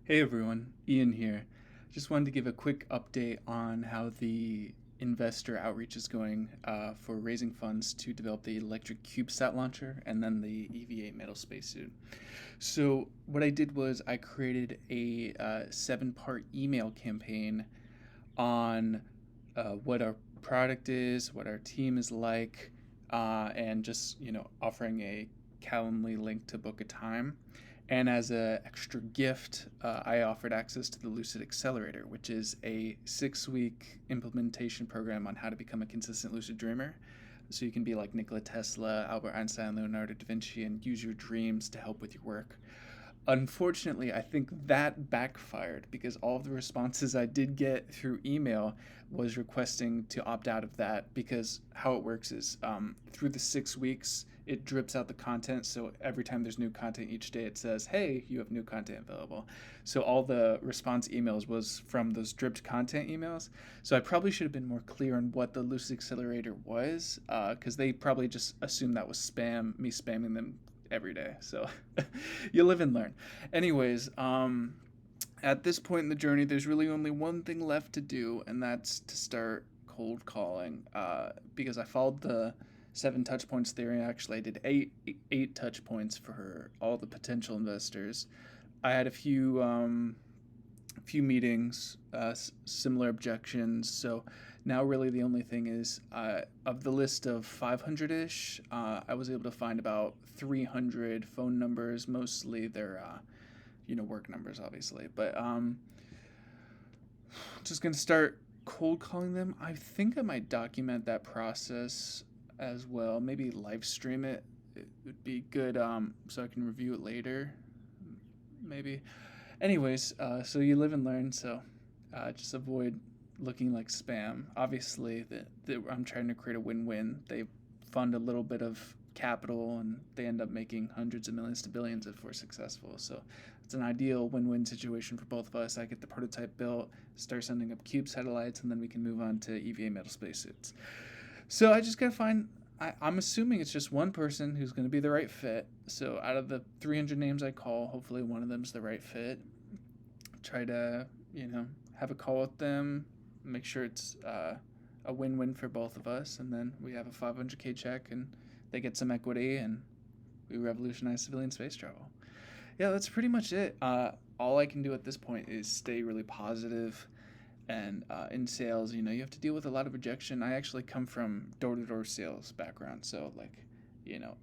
Hey everyone, Ian here. Just wanted to give a quick update on how the investor outreach is going for raising funds to develop the electric CubeSat launcher and then the EVA metal spacesuit. So, what I did was I created a 7-part email campaign on what our product is, what our team is like, and just offering a Calendly link to book a time. And as an extra gift, I offered access to the Lucid Accelerator, which is a 6-week implementation program on how to become a consistent lucid dreamer. So you can be like Nikola Tesla, Albert Einstein, Leonardo da Vinci, and use your dreams to help with your work. Unfortunately, I think that backfired because all of the responses I did get through email was requesting to opt out of that, because how it works is through the 6 weeks, it drips out the content. So every time there's new content each day, it says, hey, you have new content available. So all the response emails was from those dripped content emails. So I probably should have been more clear on what the Lucid Accelerator was, because they probably just assumed that was spam, me spamming them every day. So you live and learn. Anyways, at this point in the journey, there's really only one thing left to do, and that's to start cold calling. Because I followed the 7 touch points theory. Actually, I did eight touch points for all the potential investors. I had a few meetings, similar objections. So now, really, the only thing is, of the list of 500-ish, I was able to find about 300 phone numbers. Mostly they're, work numbers, obviously. But just gonna start cold calling them. I think I might document that process as well. Maybe live stream it. It would be good, so I can review it later. Maybe. Anyways, so you live and learn. So just avoid looking like spam. Obviously, I'm trying to create a win-win. They fund a little bit of capital, and they end up making hundreds of millions to billions if we're successful. So it's an ideal win-win situation for both of us. I get the prototype built, start sending up cube satellites, and then we can move on to EVA metal spacesuits. So I just gotta find. I'm assuming it's just one person who's going to be the right fit. So out of the 300 names I call, hopefully one of them's the right fit. Try to, have a call with them, make sure it's a win-win for both of us, and then we have a 500K check, and they get some equity, and we revolutionize civilian space travel. Yeah, that's pretty much it. All I can do at this point is stay really positive. And in sales, you have to deal with a lot of rejection. I actually come from door-to-door sales background, so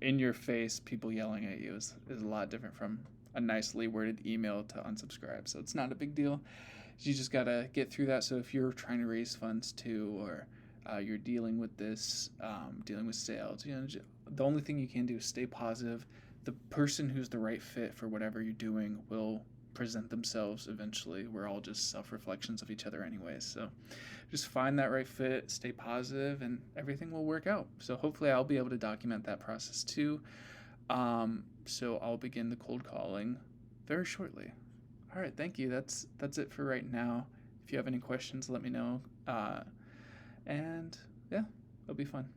in your face, people yelling at you is a lot different from a nicely worded email to unsubscribe. So it's not a big deal. You just gotta get through that. So if you're trying to raise funds too, or you're dealing with this, dealing with sales, the only thing you can do is stay positive. The person who's the right fit for whatever you're doing will present themselves eventually. We're all just self-reflections of each other anyways. So just find that right fit, stay positive, and everything will work out. So hopefully I'll be able to document that process too. So I'll begin the cold calling very shortly. All right, thank you. That's it for right now. If you have any questions, let me know. And yeah, it'll be fun.